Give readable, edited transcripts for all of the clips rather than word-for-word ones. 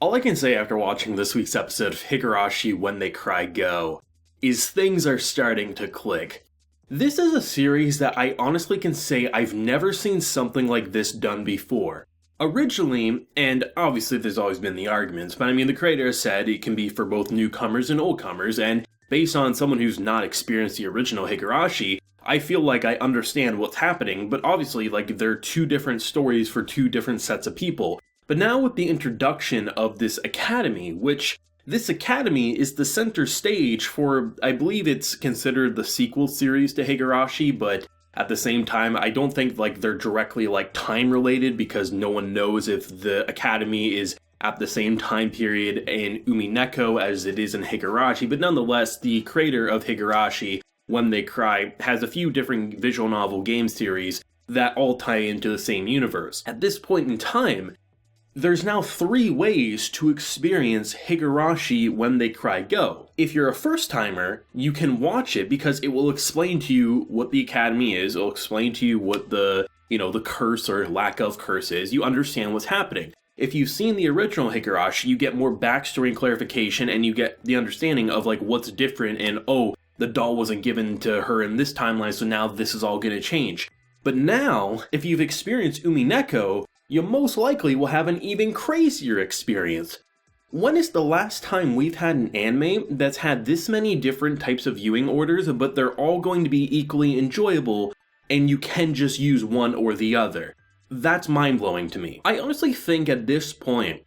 All I can say after watching this week's episode of Higurashi When They Cry Go is things are starting to click. This is a series that I honestly can say I've never seen something like this done before. Originally, and obviously there's always been the arguments, but I mean the creator said it can be for both newcomers and oldcomers, and based on someone who's not experienced the original Higurashi, I feel like I understand what's happening, but obviously they're two different stories for two different sets of people. But now with the introduction of this academy, which this academy is the center stage for, I believe it's considered the sequel series to Higurashi, but at the same time, I don't think they're directly time related because no one knows if the academy is at the same time period in Umineko as it is in Higurashi, but nonetheless, the creator of Higurashi, When They Cry, has a few different visual novel game series that all tie into the same universe. At this point in time, there's now 3 ways to experience Higurashi When They Cry Go. If you're a first-timer, you can watch it because it will explain to you what the academy is, it'll explain to you what the curse or lack of curse is, you understand what's happening. If you've seen the original Higurashi, you get more backstory and clarification, and you get the understanding of what's different and, the doll wasn't given to her in this timeline, so now this is all gonna change. But now, if you've experienced Umineko, you most likely will have an even crazier experience. When is the last time we've had an anime that's had this many different types of viewing orders, but they're all going to be equally enjoyable, and you can just use one or the other? That's mind-blowing to me. I honestly think at this point,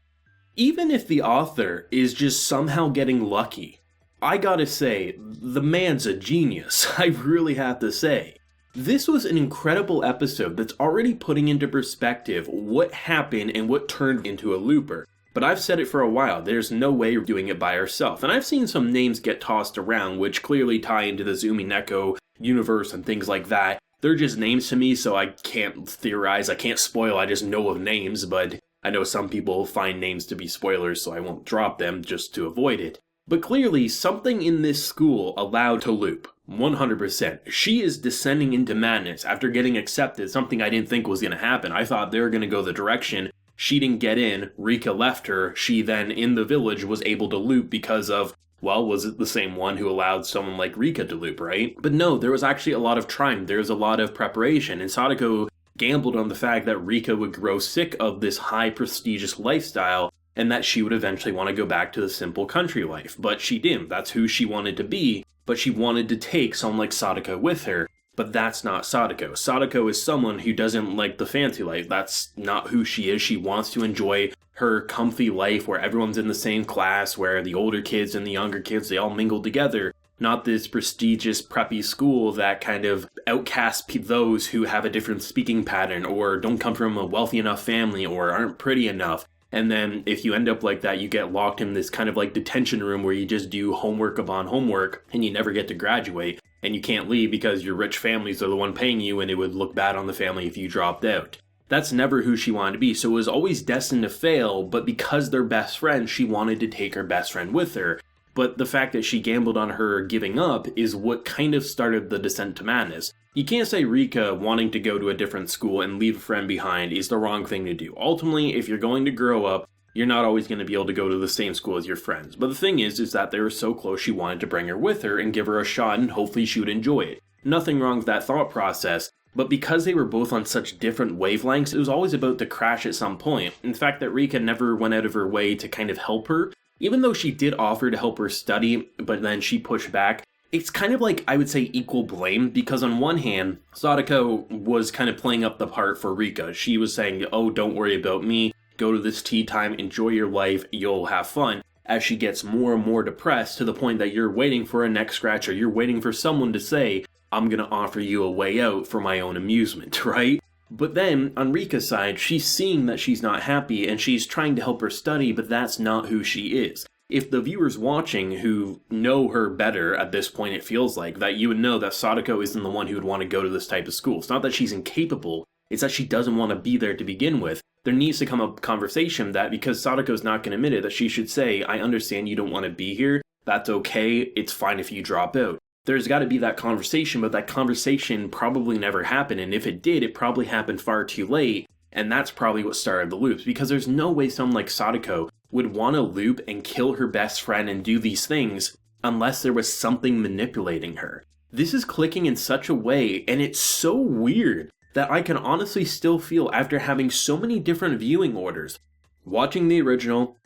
even if the author is just somehow getting lucky, I gotta say, the man's a genius, I really have to say. This was an incredible episode that's already putting into perspective what happened and what turned into a looper. But I've said it for a while, there's no way you're doing it by yourself. And I've seen some names get tossed around which clearly tie into the Umineko universe and things like that. They're just names to me, so I can't theorize, I can't spoil, I just know of names, but I know some people find names to be spoilers, so I won't drop them just to avoid it. But clearly, something in this school allowed to loop. 100%. She is descending into madness after getting accepted, something I didn't think was going to happen. I thought they were going to go the direction. She didn't get in, Rika left her, she then, in the village, was able to loop because of, was it the same one who allowed someone like Rika to loop, right? But no, there was actually a lot of trying, there was a lot of preparation, and Satoko gambled on the fact that Rika would grow sick of this high prestigious lifestyle, and that she would eventually want to go back to the simple country life. But she didn't, that's who she wanted to be, but she wanted to take someone like Satoko with her, but that's not Satoko. Satoko is someone who doesn't like the fancy life, that's not who she is. She wants to enjoy her comfy life where everyone's in the same class, where the older kids and the younger kids, they all mingle together, not this prestigious preppy school that kind of outcasts those who have a different speaking pattern, or don't come from a wealthy enough family, or aren't pretty enough. And then if you end up like that, you get locked in this kind of detention room where you just do homework upon homework and you never get to graduate, and you can't leave because your rich families are the one paying you and it would look bad on the family if you dropped out. That's never who she wanted to be, so it was always destined to fail, but because they're best friends, she wanted to take her best friend with her. But the fact that she gambled on her giving up is what kind of started the descent to madness. You can't say Rika wanting to go to a different school and leave a friend behind is the wrong thing to do. Ultimately, if you're going to grow up, you're not always going to be able to go to the same school as your friends. But the thing is that they were so close she wanted to bring her with her and give her a shot and hopefully she would enjoy it. Nothing wrong with that thought process, but because they were both on such different wavelengths, it was always about to crash at some point. In the fact that Rika never went out of her way to kind of help her, even though she did offer to help her study, but then she pushed back, it's kind of I would say, equal blame, because on one hand, Satoko was kind of playing up the part for Rika. She was saying, don't worry about me, go to this tea time, enjoy your life, you'll have fun, as she gets more and more depressed to the point that you're waiting for a neck scratcher, you're waiting for someone to say, I'm gonna offer you a way out for my own amusement, right? But then, on Rika's side, she's seeing that she's not happy, and she's trying to help her study, but that's not who she is. If the viewers watching who know her better at this point, it feels like, that you would know that Satoko isn't the one who would want to go to this type of school. It's not that she's incapable, it's that she doesn't want to be there to begin with. There needs to come a conversation that, because Satoko's not going to admit it, that she should say, I understand you don't want to be here, that's okay, it's fine if you drop out. There's got to be that conversation, but that conversation probably never happened, and if it did, it probably happened far too late, and that's probably what started the loops, because there's no way someone like Satoko would want to loop and kill her best friend and do these things unless there was something manipulating her. This is clicking in such a way, and it's so weird that I can honestly still feel after having so many different viewing orders. Watching the original,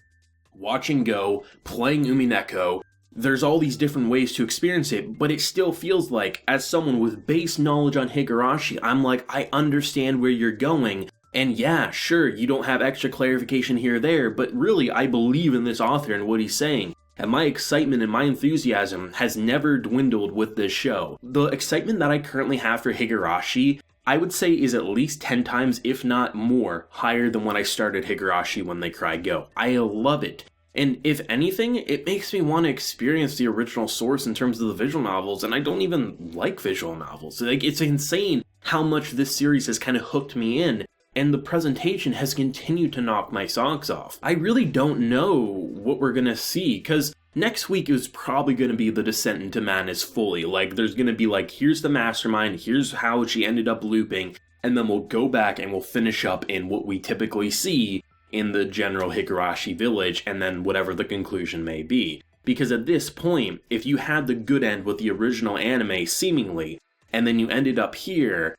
watching Go, playing Umineko, there's all these different ways to experience it, but it still feels like, as someone with base knowledge on Higurashi, I'm like, I understand where you're going, and yeah, sure, you don't have extra clarification here or there, but really, I believe in this author and what he's saying. And my excitement and my enthusiasm has never dwindled with this show. The excitement that I currently have for Higurashi, I would say is at least 10 times, if not more, higher than when I started Higurashi When They Cry Go. I love it. And if anything, it makes me want to experience the original source in terms of the visual novels, and I don't even like visual novels. Like, it's insane how much this series has kind of hooked me in, and the presentation has continued to knock my socks off. I really don't know what we're gonna see, because next week is probably gonna be the descent into madness fully. Like, there's gonna be like, here's the mastermind, here's how she ended up looping, and then we'll go back and we'll finish up in what we typically see in the general Higurashi village, and then whatever the conclusion may be. Because at this point, if you had the good end with the original anime, seemingly, and then you ended up here,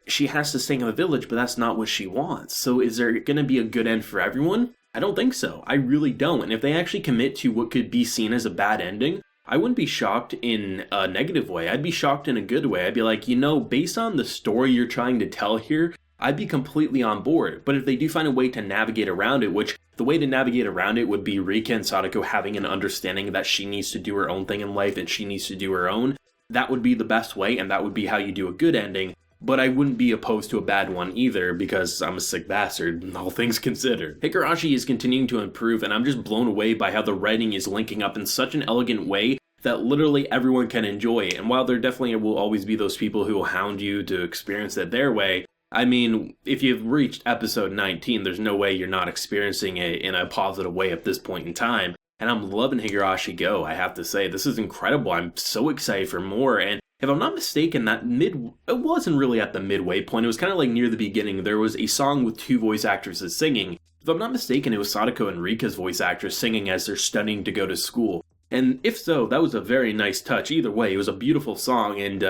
she has to stay in the village, but that's not what she wants. So is there going to be a good end for everyone? I don't think so. I really don't. And if they actually commit to what could be seen as a bad ending, I wouldn't be shocked in a negative way. I'd be shocked in a good way. I'd be like, you know, based on the story you're trying to tell here, I'd be completely on board. But if they do find a way to navigate around it, which the way to navigate around it would be Rika and Sadako having an understanding that she needs to do her own thing in life and she needs to do her own, that would be the best way, and that would be how you do a good ending. But I wouldn't be opposed to a bad one either, because I'm a sick bastard, all things considered. Higurashi is continuing to improve, and I'm just blown away by how the writing is linking up in such an elegant way that literally everyone can enjoy it. And while there definitely will always be those people who will hound you to experience it their way, I mean, if you've reached episode 19, there's no way you're not experiencing it in a positive way at this point in time. And I'm loving Higurashi Gou, I have to say. This is incredible. I'm so excited for more. And if I'm not mistaken, it wasn't really at the midway point. It was kind of like near the beginning. There was a song with two voice actresses singing. If I'm not mistaken, it was Sadako and Rika's voice actress singing as they're studying to go to school. And if so, that was a very nice touch. Either way, it was a beautiful song. And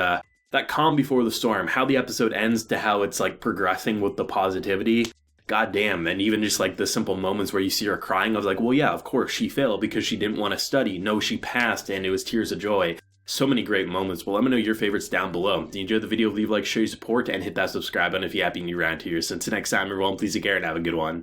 that calm before the storm, how the episode ends to how it's like progressing with the positivity. God damn. And even just like the simple moments where you see her crying, I was like, well, yeah, of course she failed because she didn't want to study. No, she passed, and it was tears of joy. So many great moments. Well, let me know your favorites down below. If you enjoyed the video, leave a like, show your support, and hit that subscribe button if you happy new around here. So until next time, everyone, please take care and have a good one.